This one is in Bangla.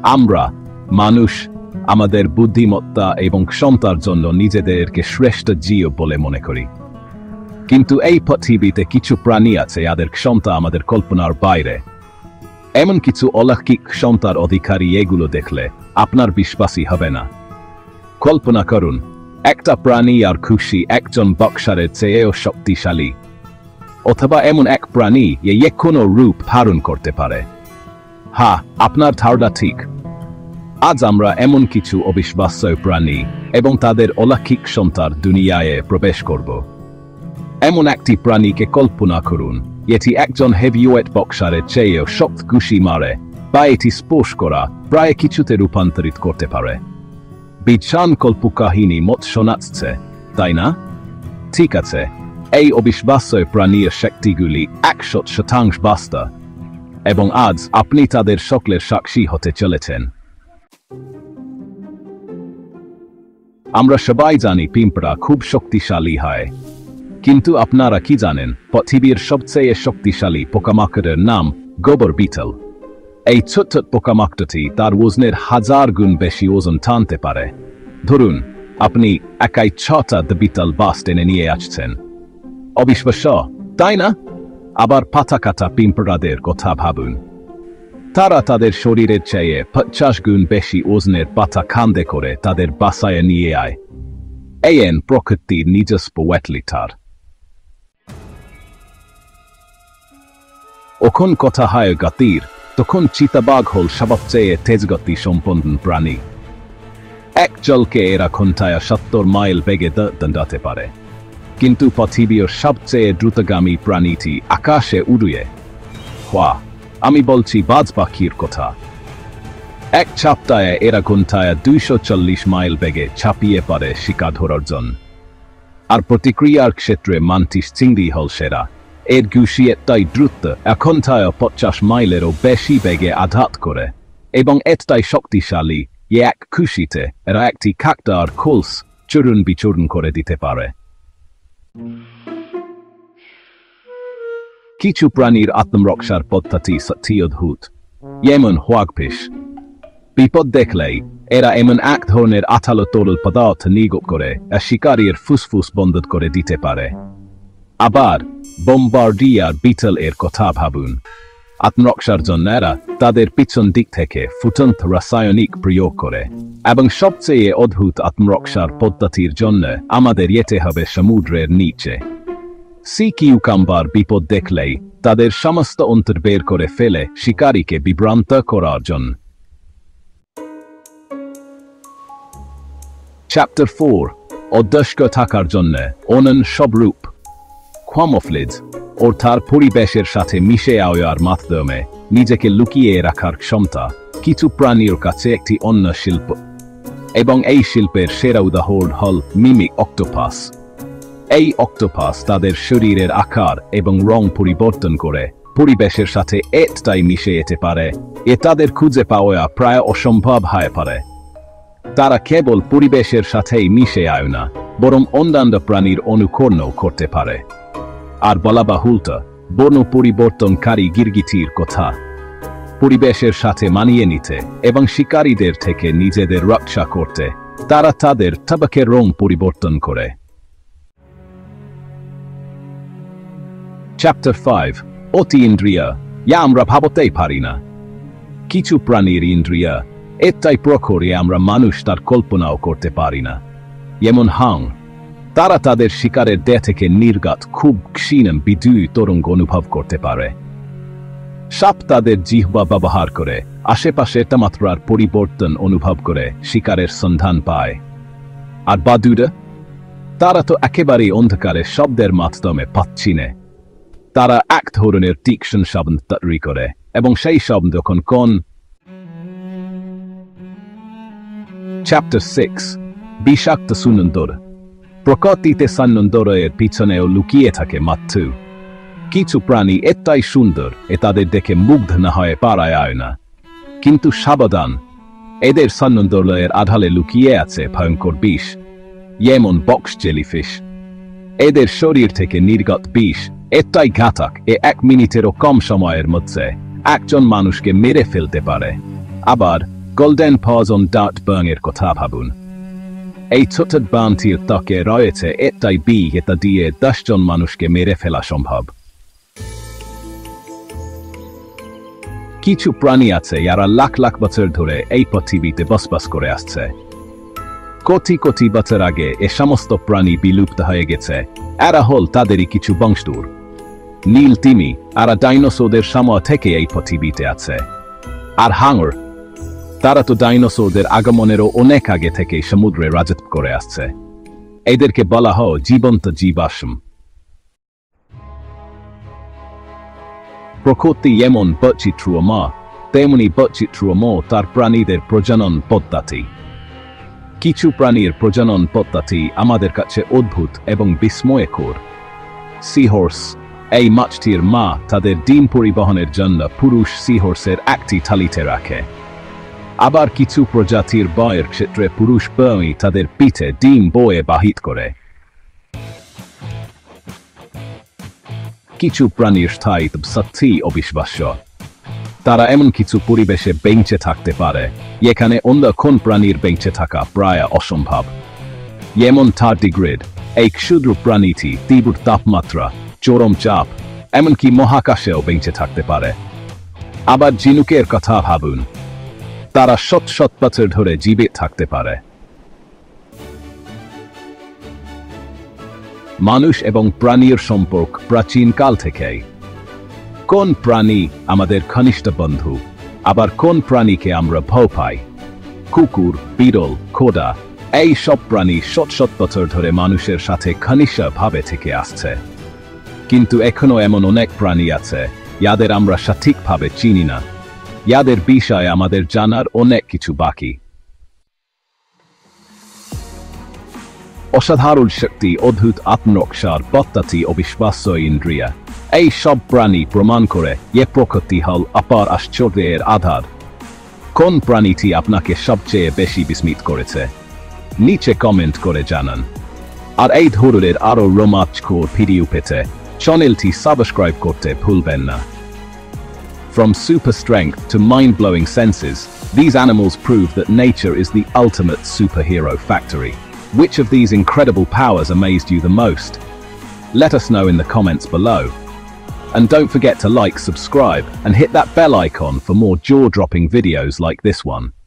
আমরা মানুষ আমাদের বুদ্ধিমত্তা এবং ক্ষমতার জন্য নিজেদেরকে শ্রেষ্ঠ জীব বলে মনে করি, কিন্তু এই পৃথিবীতে কিছু প্রাণী আছে যাদের ক্ষমতা আমাদের কল্পনার বাইরে। এমন কিছু অলৌকিক ক্ষমতার অধিকারী, এগুলো দেখলে আপনার বিশ্বাসই হবে না। কল্পনা করুন, একটা প্রাণী আর খুশি একজন বক্সারের চেয়েও শক্তিশালী, অথবা এমন এক প্রাণী যে কোনো রূপ ধারণ করতে পারে। হ্যাঁ, আপনার ধারণা ঠিক। আজ আমরা এমন কিছু অবিশ্বাস্য প্রাণী এবং তাদের অলৌকিক ক্ষমতার দুনিয়ায় প্রবেশ করব। এমন একটি প্রাণীকে কল্পনা করুন, এটি একজন হেভিওয়েট বক্সারের চেয়েও শক্ত ঘুষি মারে, বা এটি স্পর্শ করা প্রায় কিছুতে রূপান্তরিত করতে পারে। বিজ্ঞান কল্পকাহিনী মত শোনাচ্ছে, তাই না? ঠিক আছে, এই অবিশ্বাস্য প্রাণীর শক্তিগুলি 100% বাস্তব, এবং আজ আপনি তাদের সকলের সাক্ষী হতে চলেছেন। আমরা সবাই জানি পিঁপড়া খুব শক্তিশালী হয়, কিন্তু আপনারা কি জানেন পৃথিবীর সবচেয়ে শক্তিশালী পোকামাকড়ের নাম গোবর বিটল? এই ছোট্ট পোকামাকড়টি তার ওজনের 1000 গুণ বেশি ওজন টানতে পারে। ধরুন আপনি একাই 6টা বিটল বাস টেনে নিয়ে আসছেন। অবিশ্বাস্য, তাই না? আবার পাতা কাটা পিঁপড়াদের কথা ভাবুন। তারা তাদের শরীরের চেয়ে 50 গুণ বেশি ওজনের পাতা কাঁধে করে তাদের বাসায় নিয়ে আয়। এই প্রকৃতির নিজস্ব ওয়েটলিটার। ওখন কথা হয় গতির, তখন চিতাবাঘ হল সবচেয়ে তেজগতি সম্পন্ন প্রাণী। এক জলকে এরা ঘন্টায় 70 মাইল বেগে দৌড়াতে পারে, কিন্তু পৃথিবীর সবচেয়ে দ্রুতগামী প্রাণীটি আকাশে উড়িয়ে। আমি বলছি বাজ পাখির কথা। এক সপ্তাহে এরা ঘন্টায় 240 মাইল বেগে ছাপিয়ে পারে শিকার ধরার জন্য। আর প্রতিক্রিয়ার ক্ষেত্রে মান্টিস চিংড়ি হল সেরা। এর ঘুষি এতটাই দ্রুত, ঘন্টায় 50 মাইলেরও বেশি বেগে আঘাত করে, এবং এতটাই শক্তিশালী যে এক খুশিতে এরা একটি কাকড়ার খোলস চূর্ণ বিচূর্ণ করে দিতে পারে। কিছু প্রাণীর আত্মরক্ষার পদ্ধতি সত্যি অদ্ভুত, যেমন হ্বাগফিশ। বিপদ দেখলেই এরা এমন এক ধরনের আঠালো তরল পদার্থ নির্গত করে শিকারীর ফুসফুস বন্ধ করে দিতে পারে। আবার বোম্বার্ডিয়ার বিটল এর কথা ভাবুন। আত্মরক্ষার জন্য এরা তাদের পিছন দিক থেকে ফুটন্ত রাসায়নিক প্রয়োগ করে, এবং সবচেয়ে অদ্ভুত আত্মরক্ষার পদ্ধতির জন্য আমাদের যেতে হবে সমুদ্রের নিচে। সি কিউকাম্বার বিপদ দেখলেই তাদের সমস্ত অন্তর বের করে ফেলে শিকারীকে বিভ্রান্ত করার জন্য। চ্যাপ্টার 4, অদৃশ্য থাকার জন্য অনন্য সব রূপ। ক্যামোফ্লেজ অর্থাৎ পরিবেশের সাথে মিশে যাওয়ার মাধ্যমে নিজেকে লুকিয়ে রাখার ক্ষমতা কিছু প্রাণীর কাছে একটি অন্য শিল্প, এবং এই শিল্পের সেরা উদাহরণ হল মিমিক অক্টোপাস। এই অক্টোপাস তাদের শরীরের আকার এবং রং পরিবর্তন করে পরিবেশের সাথে এতটাই মিশে যেতে পারে যে তাদের খুঁজে পাওয়া প্রায় অসম্ভব হয়ে পড়ে। তারা কেবল পরিবেশের সাথেই মিশে যায় না, বরং অন্যান্য প্রাণীর অনুকরণও করতে পারে। আর বলা বাহুল্য, বর্ণ পরিবর্তনকারী গিরগিটির কথা। পরিবেশের সাথে মানিয়ে নিতে এবং শিকারীদের থেকে নিজেদের রক্ষা করতে তারা তাদের তাবাকের রং পরিবর্তন করে। চ্যাপ্টার 5, অতি ইন্দ্রিয়, যা আমরা ভাবতেই পারি না। কিছু প্রাণীর ইন্দ্রিয় এতটাই প্রখর যে আমরা মানুষ তার কল্পনাও করতে পারি না। যেমন হাং, তারা তাদের শিকারের দেহ থেকে নির্গত খুব ক্ষীণ বিদ্যুৎ তরঙ্গ অনুভব করতে পারে। সাপ তাদের জিহ্বা ব্যবহার করে আশেপাশে তাপমাত্রার পরিবর্তন অনুভব করে শিকারের সন্ধান পায়। আর বাদুড়, তারা তো একেবারেই অন্ধকারে শব্দের মাধ্যমে পথ চিনে। তারা এক ধরনের তীক্ষ্ণ শব্দ তৈরি করে, এবং সেই শব্দ কোন। চ্যাপ্টার 6, বিষাক্ত সুনন্দর। প্রকৃতিতে সুনন্দরের পিছনেও লুকিয়ে থাকে মৃত্যু। কিছু প্রাণী এতটাই সুন্দর তাদের দেখে মুগ্ধ না হয়ে পারা যায় না, কিন্তু সাবধান, এদের সৌন্দর্যের আড়ালে লুকিয়ে আছে ভয়ঙ্কর বিষ, যেমন বক্স জেলিফিশ। এদের শরীর থেকে নির্গত বিষ এতটাই ঘাতক 1 মিনিটেরও কম সময়ের মধ্যে একজন মানুষকে মেরে ফেলতে পারে। আবার গোল্ডেন পজন ডাট বার্ঙের কথা ভাবুন। এই ছোট বানটির ত্বকে রয়েছে এটাই বি, এটা দিয়ে 10 জন মানুষকে মেরে ফেলা সম্ভব। কিছু প্রাণী আছে যারা লাখ লাখ বছর ধরে এই পৃথিবীতে বসবাস করে আসছে। কোটি কোটি বছর আগে এ সমস্ত প্রাণী বিলুপ্ত হয়ে গেছে। এরা হল তাদেরই কিছু বংশধর। নীল তিমি, এরা ডাইনোসরদের সময় থেকে এই পৃথিবীতে আছে। আর হাঙর, তারা তো ডাইনোসরদের আগমনেরও অনেক আগে থেকে সমুদ্রে রাজত্ব করে আসছে। এদেরকে বলা হয় জীবন্ত জীবাশ্ম। প্রকৃতি যেমন বৈচিত্র্যময়, তেমনি বৈচিত্র্যময় তার প্রাণীদের প্রজনন পদ্ধতি। কিছু প্রাণীর প্রজনন পদ্ধতি আমাদের কাছে অদ্ভুত এবং বিস্ময়কর। সিহর্স, এই মাছটির মা তাদের ডিম পরিবহনের জন্য পুরুষ সিহর্সের একটি থালিতে রাখে। আবার কিছু প্রজাতির বয়ের ক্ষেত্রে পুরুষ প্রাণী তাদের পিঠে ডিম বয়ে বাহিত করে। কিছু প্রাণীর স্থায়িত্ব সত্যি অবিশ্বাস্য। তারা এমন কিছু পরিবেশে বেঁচে থাকতে পারে যেখানে অন্য কোন প্রাণীর বেঁচে থাকা প্রায় অসম্ভব। যেমন টার্ডিগ্রেড, এই ক্ষুদ্র প্রাণীটি তীব্র তাপমাত্রা, চরম চাপ, এমনকি মহাকাশেও বেঁচে থাকতে পারে। আবার ঝিনুকের কথা ভাবুন, তারা শত শত বছর ধরে জীবিত থাকতে পারে। মানুষ এবং প্রাণীর সম্পর্ক প্রাচীনকাল থেকেই। কোন প্রাণী আমাদের ঘনিষ্ঠ বন্ধু, আবার কোন প্রাণীকে আমরা ভয় পাই? কুকুর, বিড়াল, ঘোড়া, এই সব প্রাণী শত শত বছর ধরে মানুষের সাথে ঘনিষ্ঠভাবে থেকে আসছে। কিন্তু এখনো এমন অনেক প্রাণী আছে যাদের আমরা সঠিকভাবে চিনি না। যাদের বিষয়ে আমাদের জানার অনেক কিছু বাকি। অসাধারণ শক্তি, অদ্ভুত আত্মরক্ষার পদ্ধতি, অবিশ্বাস্য ইন্দ্রিয়, এই সব প্রাণী প্রমাণ করে যে প্রকৃতি হল অপার আশ্চর্যের আধার। কোন প্রাণীটি আপনাকে সবচেয়ে বেশি বিস্মিত করেছে? নিচে কমেন্ট করে জানান। আর এই ধরনের আরো রোমাঞ্চকর ভিডিও পেতে চ্যানেলটি সাবস্ক্রাইব করতে ভুলবেন না। From super strength to mind-blowing senses, these animals prove that nature is the ultimate superhero factory. Which of these incredible powers amazed you the most? Let us know in the comments below. And don't forget to like, subscribe, and hit that bell icon for more jaw-dropping videos like this one.